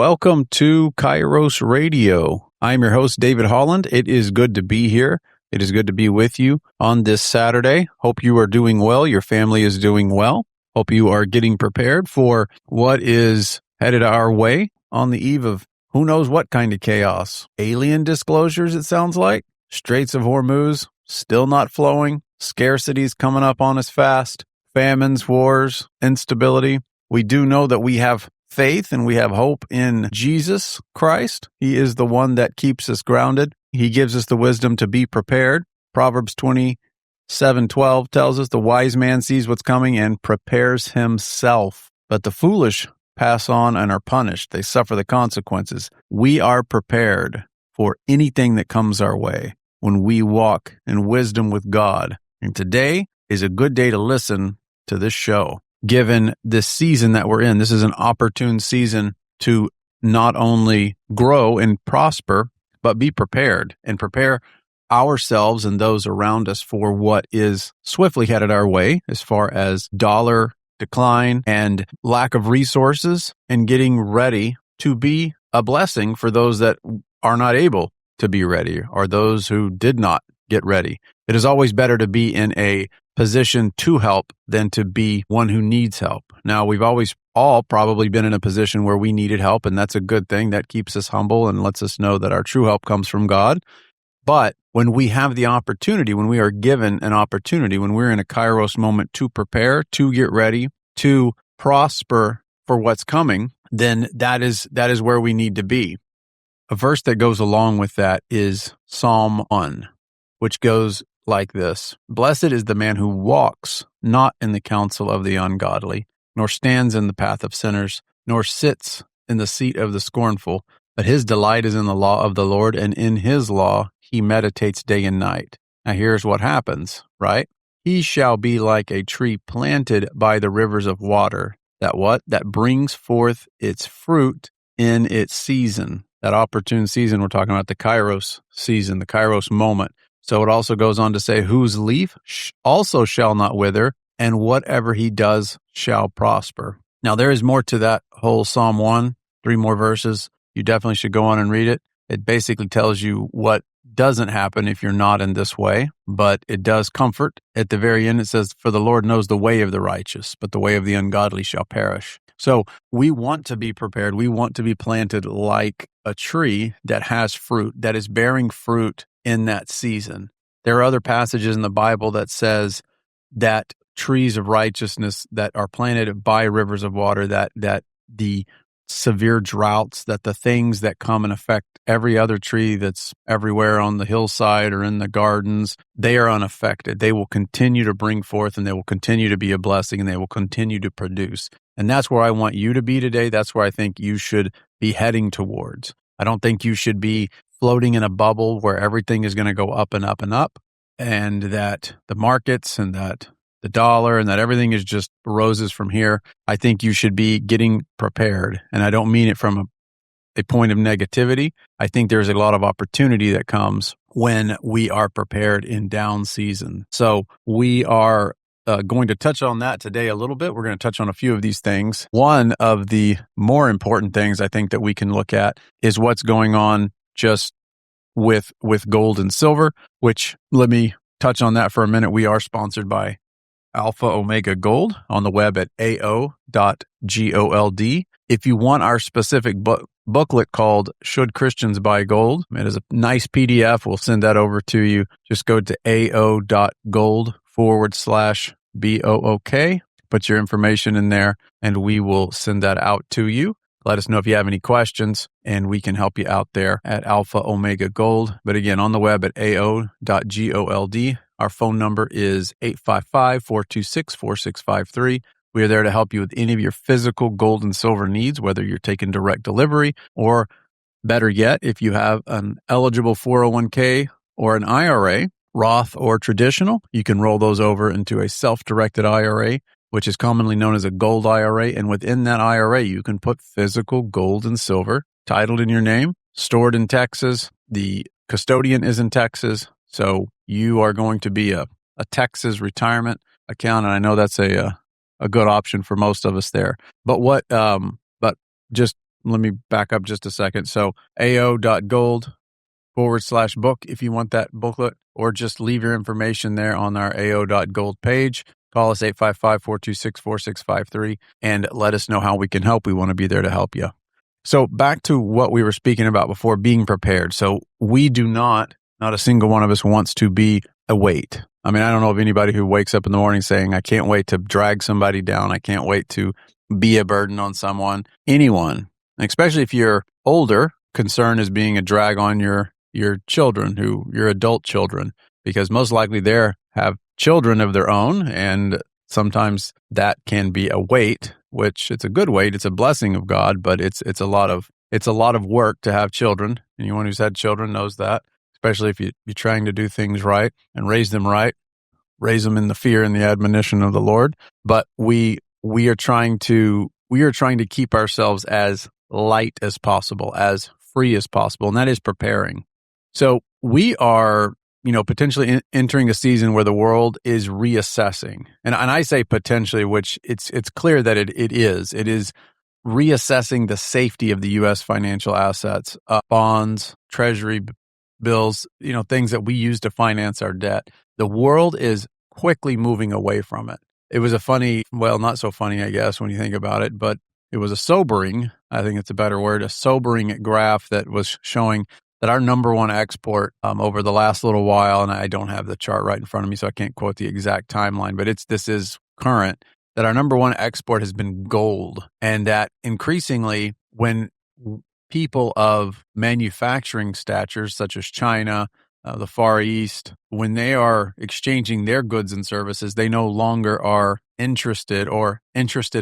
welcome to Kairos Radio. I'm your host, David Holland. It is good to be here. It is good to be with you on this Saturday. Hope you are doing well. Your family is doing well. Hope you are getting prepared for what is headed our way on the eve of who knows what kind of chaos. Alien disclosures, it sounds like. Straits of Hormuz still not flowing. Scarcity's coming up on us fast. Famines, wars, instability. We do know that we have faith and we have hope in Jesus Christ. He is the one that keeps us grounded. He gives us the wisdom to be prepared. Proverbs 27:12 tells us the wise man sees what's coming and prepares himself. But the foolish pass on and are punished. They suffer the consequences. We are prepared for anything that comes our way when we walk in wisdom with God. And today is a good day to listen to this show. Given this season that we're in, this is an opportune season to not only grow and prosper, but be prepared and prepare ourselves and those around us for what is swiftly headed our way as far as dollar decline and lack of resources, and getting ready to be a blessing for those that are not able to be ready or those who did not get ready. It is always better to be in a position to help than to be one who needs help. Now, we've always all probably been in a position where we needed help, and that's a good thing. That keeps us humble and lets us know that our true help comes from God. But when we have the opportunity, when we are given an opportunity, when we're in a Kairos moment to prepare, to get ready, to prosper for what's coming, then that is where we need to be. A verse that goes along with that is Psalm 1, which goes like this: Blessed is the man who walks not in the counsel of the ungodly, nor stands in the path of sinners, nor sits in the seat of the scornful, but his delight is in the law of the Lord, and in his law he meditates day and night. Now here's what happens, right? He shall be like a tree planted by the rivers of water, that brings forth its fruit in its season. That opportune season, we're talking about the Kairos season, the Kairos moment. So it also goes on to say, whose leaf also shall not wither, and whatever he does shall prosper. Now, there is more to that whole Psalm 1, 3 more verses. You definitely should go on and read it. It basically tells you what doesn't happen if you're not in this way, but it does comfort. At the very end, it says, for the Lord knows the way of the righteous, but the way of the ungodly shall perish. So we want to be prepared. We want to be planted like a tree that has fruit, that is bearing fruit in that season. There are other passages in the Bible that says that trees of righteousness that are planted by rivers of water, that the severe droughts, that the things that come and affect every other tree that's everywhere on the hillside or in the gardens, they are unaffected. They will continue to bring forth, and they will continue to be a blessing, and they will continue to produce. And that's where I want you to be today. That's where I think you should be heading towards. I don't think you should be floating in a bubble where everything is going to go up and up and up, and that the markets and that the dollar and that everything is just roses from here. I think you should be getting prepared. And I don't mean it from a point of negativity. I think there's a lot of opportunity that comes when we are prepared in down season. So we are going to touch on that today a little bit. We're going to touch on a few of these things. One of the more important things I think that we can look at is what's going on just with gold and silver, which, let me touch on that for a minute. We are sponsored by ao.gold on the web at ao.gold. If you want our specific booklet called Should Christians Buy Gold, it is a nice PDF. We'll send that over to you. Just go to ao.gold/BOOK, put your information in there, and we will send that out to you. Let us know if you have any questions, and we can help you out there at Alpha Omega Gold. But again, on the web at ao.gold. Our phone number is 855-426-4653. We are there to help you with any of your physical gold and silver needs, whether you're taking direct delivery, or better yet, if you have an eligible 401k or an IRA, Roth or traditional, you can roll those over into a self-directed IRA, which is commonly known as a gold IRA. And within that IRA, you can put physical gold and silver titled in your name, stored in Texas. The custodian is in Texas. So you are going to be a Texas retirement account. And I know that's a good option for most of us there. But just let me back up just a second. So ao.gold/book if you want that booklet, or just leave your information there on our ao.gold page. Call us 855-426-4653 and let us know how we can help. We want to be there to help you. So back to what we were speaking about before, being prepared. So we do not a single one of us wants to be a weight. I mean, I don't know of anybody who wakes up in the morning saying, I can't wait to drag somebody down. I can't wait to be a burden on someone. Anyone, especially if you're older, concern is being a drag on your children, your adult children, because most likely they have children of their own, and sometimes that can be a weight, which it's a good weight. It's a blessing of God, but it's a lot of work to have children. Anyone who's had children knows that, especially if you're trying to do things right and raise them right, raise them in the fear and the admonition of the Lord. But we are trying to keep ourselves as light as possible, as free as possible, and that is preparing. So we are, potentially entering a season where the world is reassessing. And I say potentially, which it's clear that it is. It is reassessing the safety of the U.S. financial assets, bonds, treasury bills, things that we use to finance our debt. The world is quickly moving away from it. It was not so funny, I guess, when you think about it, but it was a sobering graph that was showing that our number one export over the last little while, and I don't have the chart right in front of me, so I can't quote the exact timeline, but this is current, that our number one export has been gold. And that increasingly, when people of manufacturing statures, such as China, the Far East, when they are exchanging their goods and services, they no longer are interested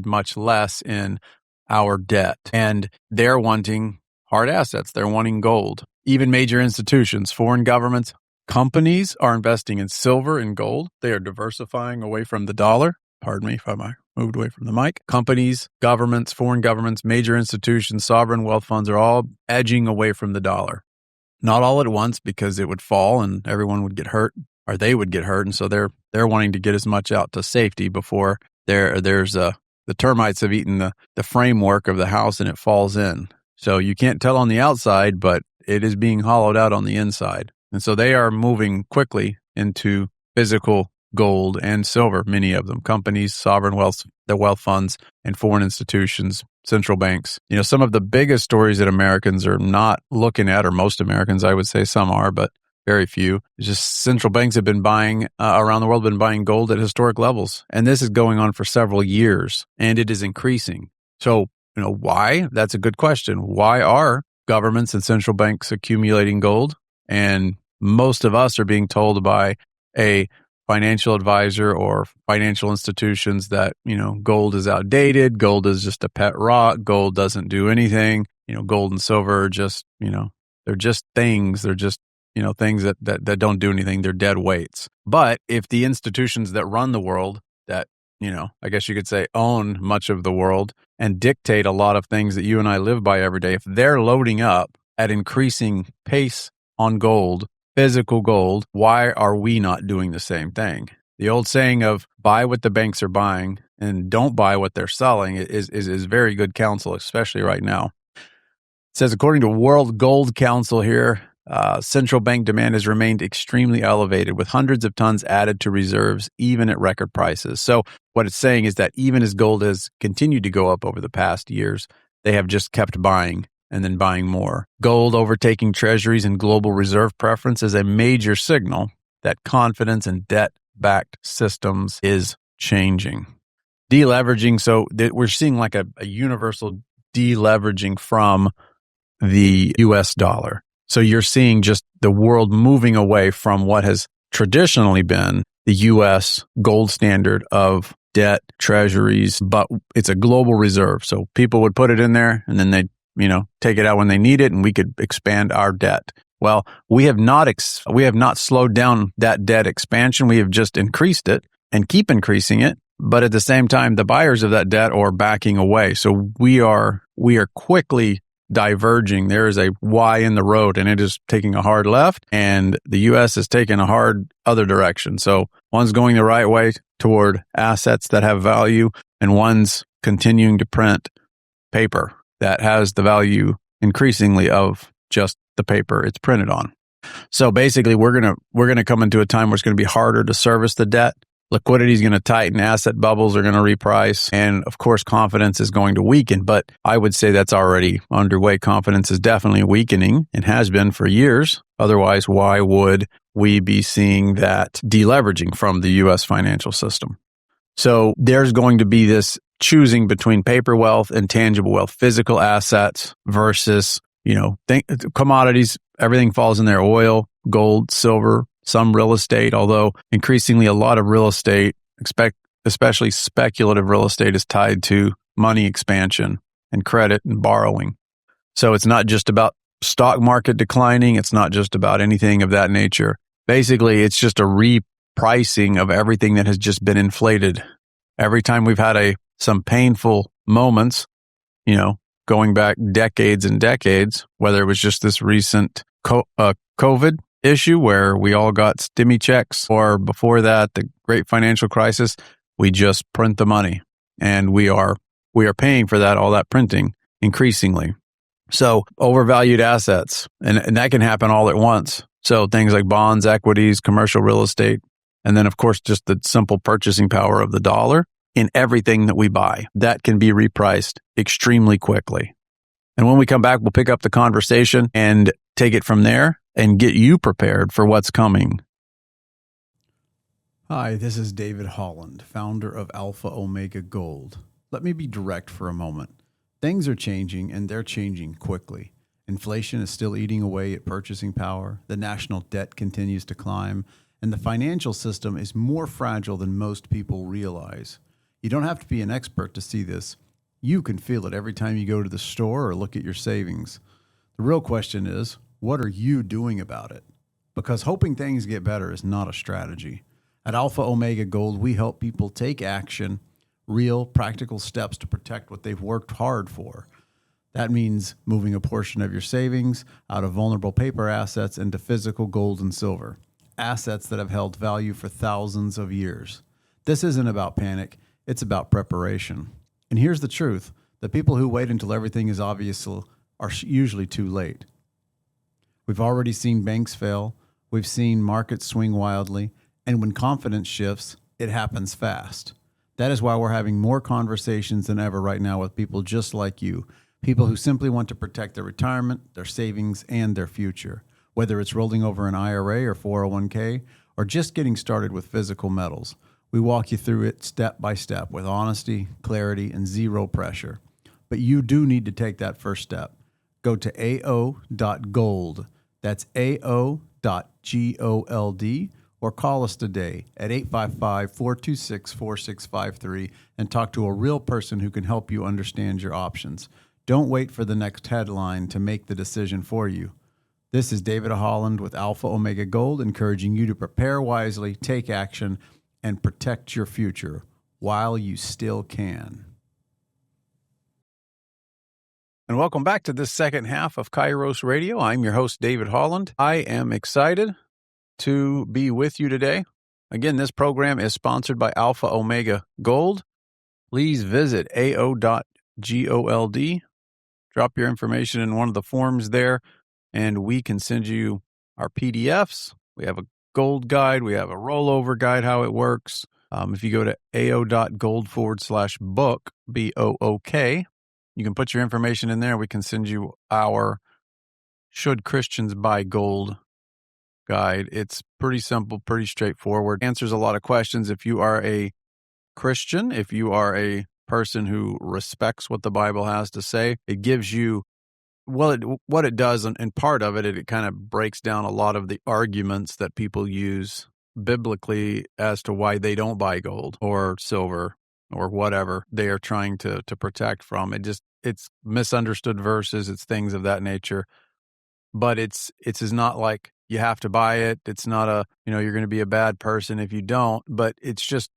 much less in our debt. And they're wanting hard assets. They're wanting gold. Even major institutions, foreign governments, companies are investing in silver and gold. They are diversifying away from the dollar. Pardon me if I moved away from the mic. Companies, governments, foreign governments, major institutions, sovereign wealth funds are all edging away from the dollar. Not all at once, because it would fall and everyone would get hurt, or they would get hurt. And so they're wanting to get as much out to safety before the termites have eaten the framework of the house and it falls in. So you can't tell on the outside, but it is being hollowed out on the inside. And so they are moving quickly into physical gold and silver, many of them, companies, sovereign wealth, the wealth funds, and foreign institutions, central banks. Some of the biggest stories that Americans are not looking at, or most Americans, I would say some are, but very few. It's just central banks have been buying, around the world, been buying gold at historic levels. And this is going on for several years, and it is increasing. So, why? That's a good question. Why are governments and central banks accumulating gold? And most of us are being told by a financial advisor or financial institutions that, gold is outdated. Gold is just a pet rock. Gold doesn't do anything. Gold and silver are just, they're just things. They're just, things that don't do anything. They're dead weights. But if the institutions that run the world, that, I guess you could say own much of the world and dictate a lot of things that you and I live by every day, if they're loading up at increasing pace on gold, physical gold, why are we not doing the same thing? The old saying of buy what the banks are buying and don't buy what they're selling is very good counsel, especially right now. It says, according to World Gold Council here, central bank demand has remained extremely elevated, with hundreds of tons added to reserves, even at record prices. So what it's saying is that even as gold has continued to go up over the past years, they have just kept buying and then buying more. Gold overtaking treasuries and global reserve preference is a major signal that confidence in debt-backed systems is changing. Deleveraging, so we're seeing like a universal deleveraging from the US dollar. So you're seeing just the world moving away from what has traditionally been the US gold standard of debt, treasuries, but it's a global reserve. So people would put it in there and then they'd take it out when they need it, and we could expand our debt. Well, we have not slowed down that debt expansion. We have just increased it and keep increasing it. But at the same time, the buyers of that debt are backing away. So we are quickly diverging. There is a Y in the road, and it is taking a hard left, and the U.S. is taking a hard other direction. So one's going the right way toward assets that have value, and one's continuing to print paper that has the value increasingly of just the paper it's printed on. So basically, we're gonna come into a time where it's going to be harder to service the debt. Liquidity is going to tighten, asset bubbles are going to reprice, and of course, confidence is going to weaken. But I would say that's already underway. Confidence is definitely weakening and has been for years. Otherwise, why would we be seeing that deleveraging from the U.S. financial system? So there's going to be this choosing between paper wealth and tangible wealth, physical assets versus, commodities. Everything falls in there: oil, gold, silver, some real estate, although increasingly a lot of real estate, especially speculative real estate, is tied to money expansion and credit and borrowing. So it's not just about stock market declining. It's not just about anything of that nature. Basically, it's just a repricing of everything that has just been inflated. Every time we've had some painful moments, going back decades and decades, whether it was just this recent COVID issue where we all got stimmy checks, or before that, the great financial crisis, we just print the money, and we are paying for that, all that printing increasingly. So overvalued assets, and that can happen all at once. So things like bonds, equities, commercial real estate, and then of course just the simple purchasing power of the dollar in everything that we buy, that can be repriced extremely quickly. And when we come back, we'll pick up the conversation and take it from there and get you prepared for what's coming. Hi, this is David Holland, founder of ao.gold. Let me be direct for a moment. Things are changing, and they're changing quickly. Inflation is still eating away at purchasing power, the national debt continues to climb, and the financial system is more fragile than most people realize. You don't have to be an expert to see this. You can feel it every time you go to the store or look at your savings. The real question is, what are you doing about it? Because hoping things get better is not a strategy. At ao.gold, we help people take action, real, practical steps to protect what they've worked hard for. That means moving a portion of your savings out of vulnerable paper assets into physical gold and silver, assets that have held value for thousands of years. This isn't about panic, it's about preparation. And here's the truth: the people who wait until everything is obvious are usually too late. We've already seen banks fail, we've seen markets swing wildly, and when confidence shifts, it happens fast. That is why we're having more conversations than ever right now with people just like you, people who simply want to protect their retirement, their savings, and their future, whether it's rolling over an IRA or 401k, or just getting started with physical metals. We walk you through it step by step with honesty, clarity, and zero pressure. But you do need to take that first step. Go to ao.gold. That's ao.gold, or call us today at 855-426-4653 and talk to a real person who can help you understand your options. Don't wait for the next headline to make the decision for you. This is David Holland with ao.gold, encouraging you to prepare wisely, take action, and protect your future while you still can. And welcome back to this second half of Kairos Radio. I'm your host, David Holland. I am excited to be with you today. Again, this program is sponsored by ao.gold. Please visit ao.gold. Drop your information in one of the forms there, and we can send you our PDFs. We have a gold guide. We have a rollover guide, how it works. If you go to ao.gold/book, BOOK, you can put your information in there. We can send you our Should Christians Buy Gold guide. It's pretty simple, pretty straightforward. Answers a lot of questions. If you are a Christian, if you are a person who respects what the Bible has to say, it gives you, what it does, and part of it, it kind of breaks down a lot of the arguments that people use biblically as to why they don't buy gold or silver or whatever they are trying to protect from. It's misunderstood verses, it's things of that nature. But it's not like you have to buy it. It's not you're going to be a bad person if you don't, but it's just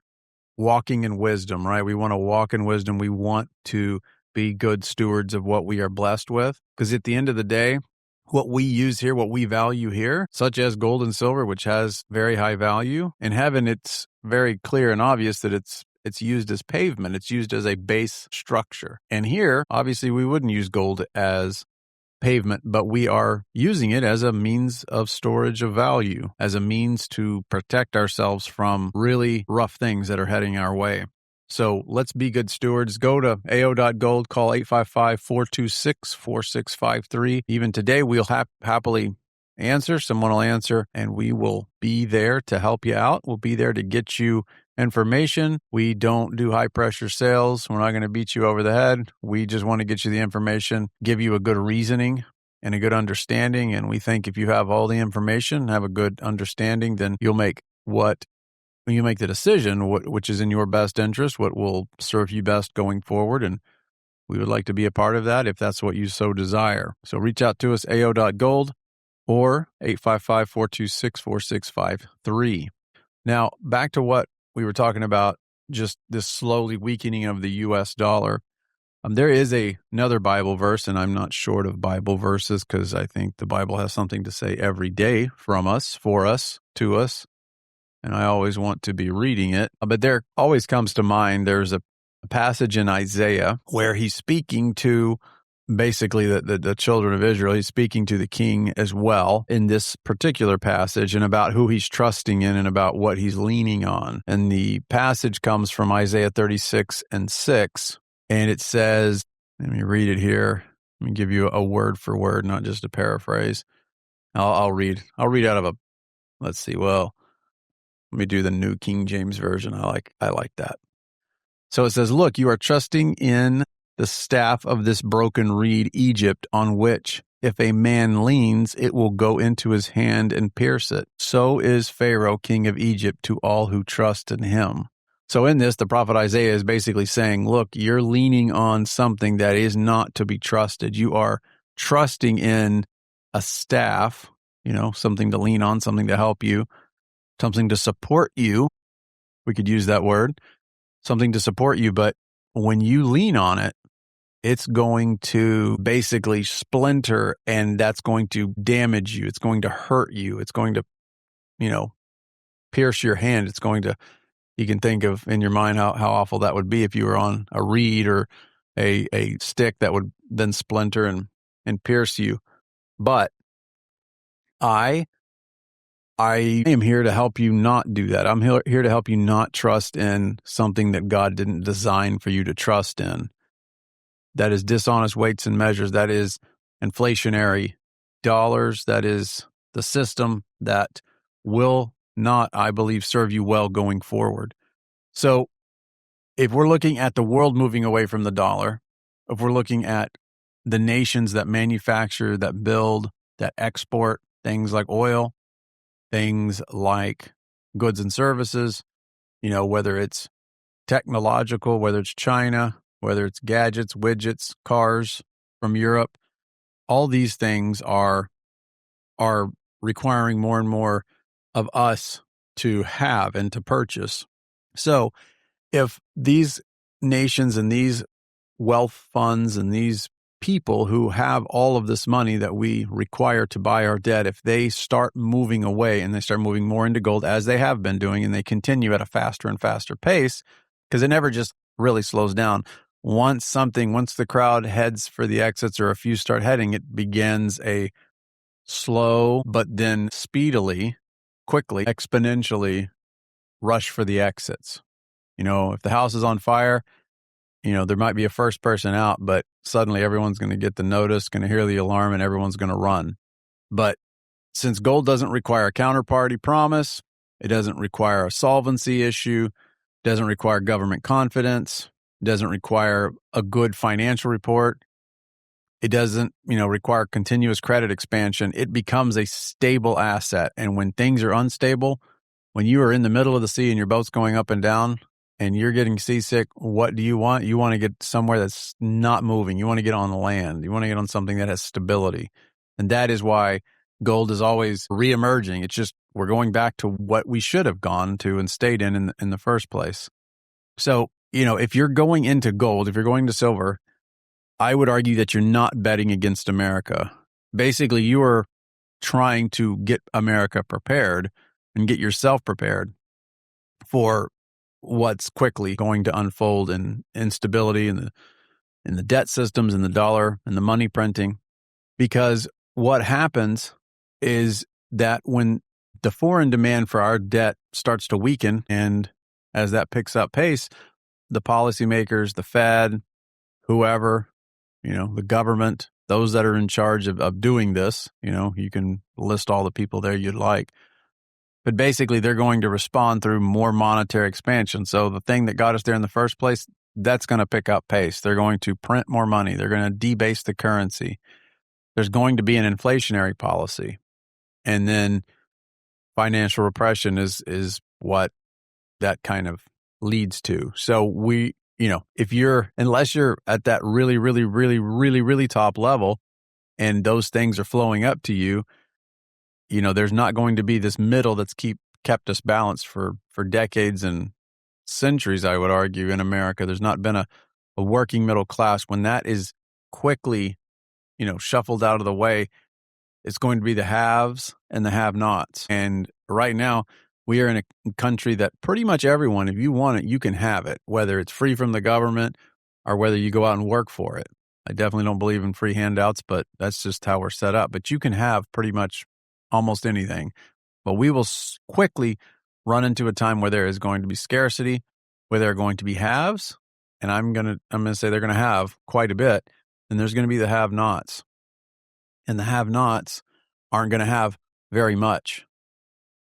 walking in wisdom, right? We want to walk in wisdom. We want to be good stewards of what we are blessed with. Because at the end of the day, what we use here, what we value here, such as gold and silver, which has very high value, in heaven, it's very clear and obvious that it's It's used as pavement. It's used as a base structure. And here, obviously, we wouldn't use gold as pavement, but we are using it as a means of storage of value, as a means to protect ourselves from really rough things that are heading our way. So let's be good stewards. Go to ao.gold, call 855-426-4653. Even today, we'll happily answer. Someone will answer, and we will be there to help you out. We'll be there to get you information. We don't do high pressure sales. We're not going to beat you over the head. We just want to get you the information, give you a good reasoning and a good understanding. And we think if you have all the information, have a good understanding, then you'll make the decision, which is in your best interest, what will serve you best going forward. And we would like to be a part of that if that's what you so desire. So reach out to us, ao.gold or 855-426-4653. Now, back to what we were talking about, just this slowly weakening of the U.S. dollar. There is another Bible verse, and I'm not short of Bible verses because I think the Bible has something to say every day from us, for us, to us. And I always want to be reading it. But there always comes to mind, there's a passage in Isaiah where he's speaking to basically the children of Israel. He's speaking to the king as well in this particular passage and about who he's trusting in and about what he's leaning on. And the passage comes from Isaiah 36:6. And it says, let me read it here. Let me give you a word for word, not just a paraphrase. I'll read out of let me do the New King James Version. I like that. So it says, look, you are trusting in the staff of this broken reed, Egypt, on which, if a man leans, it will go into his hand and pierce it. So is Pharaoh, king of Egypt, to all who trust in him. So in this, the prophet Isaiah is basically saying, look, you're leaning on something that is not to be trusted. You are trusting in a staff, something to lean on, something to help you, something to support you. We could use that word, something to support you. But when you lean on it, it's going to basically splinter, and that's going to damage you. It's going to hurt you. It's going to, pierce your hand. It's going to, you can think of in your mind how awful that would be if you were on a reed or a stick that would then splinter and pierce you. But I am here to help you not do that. I'm here to help you not trust in something that God didn't design for you to trust in. That is dishonest weights and measures. That is inflationary dollars. That is the system that will not, I believe, serve you well going forward. So if we're looking at the world moving away from the dollar, if we're looking at the nations that manufacture, that build, that export things like oil, things like goods and services, whether it's technological, whether it's China, whether it's gadgets, widgets, cars from Europe, all these things are requiring more and more of us to have and to purchase. So if these nations and these wealth funds and these people who have all of this money that we require to buy our debt, if they start moving away and they start moving more into gold, as they have been doing, and they continue at a faster and faster pace, because it never just really slows down. Once the crowd heads for the exits or a few start heading, it begins a slow, but then quickly, exponentially rush for the exits. If the house is on fire, there might be a first person out, but suddenly everyone's going to get the notice, going to hear the alarm, and everyone's going to run. But since gold doesn't require a counterparty promise, it doesn't require a solvency issue, doesn't require government confidence, doesn't require a good financial report, it doesn't, require continuous credit expansion, it becomes a stable asset. And when things are unstable, when you are in the middle of the sea and your boat's going up and down, and you're getting seasick, what do you want? You want to get somewhere that's not moving. You want to get on the land. You want to get on something that has stability. And that is why gold is always reemerging. It's just we're going back to what we should have gone to and stayed in the first place. So, if you're going into gold, if you're going to silver, I would argue that you're not betting against America. Basically, you are trying to get America prepared and get yourself prepared for what's quickly going to unfold in instability in the debt systems, in the dollar, and the money printing. Because what happens is that when the foreign demand for our debt starts to weaken, and as that picks up pace, the policymakers, the Fed, whoever, the government, those that are in charge of doing this, you can list all the people there you'd like. But basically, they're going to respond through more monetary expansion. So the thing that got us there in the first place, that's going to pick up pace. They're going to print more money. They're going to debase the currency. There's going to be an inflationary policy. And then financial repression is what that kind of leads to. So unless you're at that really, really, really, really, really top level and those things are flowing up to you, there's not going to be this middle that's kept us balanced for decades and centuries, I would argue, in America. There's not been a working middle class. When that is quickly, shuffled out of the way, it's going to be the haves and the have-nots. And right now, we are in a country that pretty much everyone, if you want it, you can have it, whether it's free from the government or whether you go out and work for it. I definitely don't believe in free handouts, but that's just how we're set up. But you can have pretty much almost anything. But we will quickly run into a time where there is going to be scarcity, where there are going to be haves, and I'm going to say they're going to have quite a bit, and there's going to be the have-nots. And the have-nots aren't going to have very much.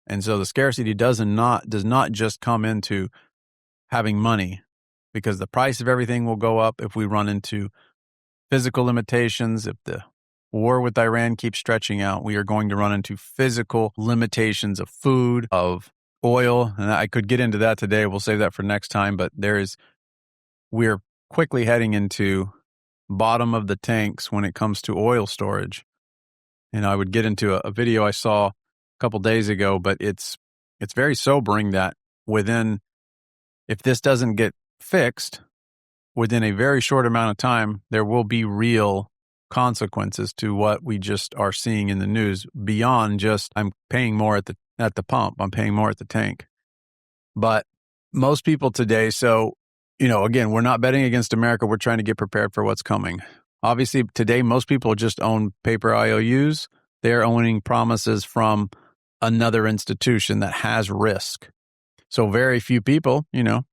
And so the scarcity does not just come into having money, because the price of everything will go up if we run into physical limitations. If the war with Iran keeps stretching out, we are going to run into physical limitations of food, of oil. And I could get into that today. We'll save that for next time. But we're quickly heading into bottom of the tanks when it comes to oil storage. And I would get into a video I saw a couple days ago, but it's very sobering that if this doesn't get fixed within a very short amount of time, there will be real consequences to what we just are seeing in the news beyond just I'm paying more at the pump, I'm paying more at the tank. But most people today, so again, we're not betting against America. We're trying to get prepared for what's coming. Obviously, today, most people just own paper IOUs. They're owning promises from another institution that has risk. So very few people,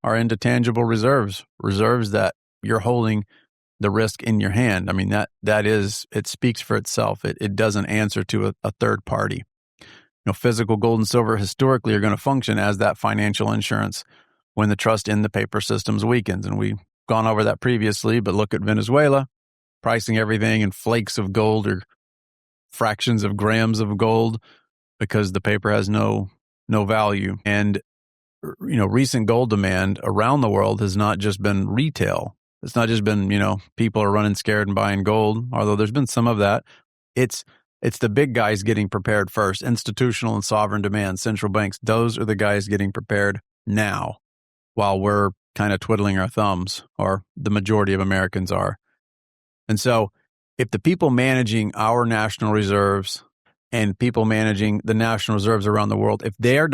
are into tangible reserves that you're holding the risk in your hand. I mean, it speaks for itself. It doesn't answer to a third party. Physical gold and silver historically are going to function as that financial insurance when the trust in the paper systems weakens. And we've gone over that previously, but look at Venezuela, pricing everything in flakes of gold or fractions of grams of gold because the paper has no value. And, recent gold demand around the world has not just been retail. It's not just been, people are running scared and buying gold, although there's been some of that. It's the big guys getting prepared first, institutional and sovereign demand, central banks. Those are the guys getting prepared now while we're kind of twiddling our thumbs, or the majority of Americans are. And so if the people managing our national reserves and people managing the national reserves around the world, if they are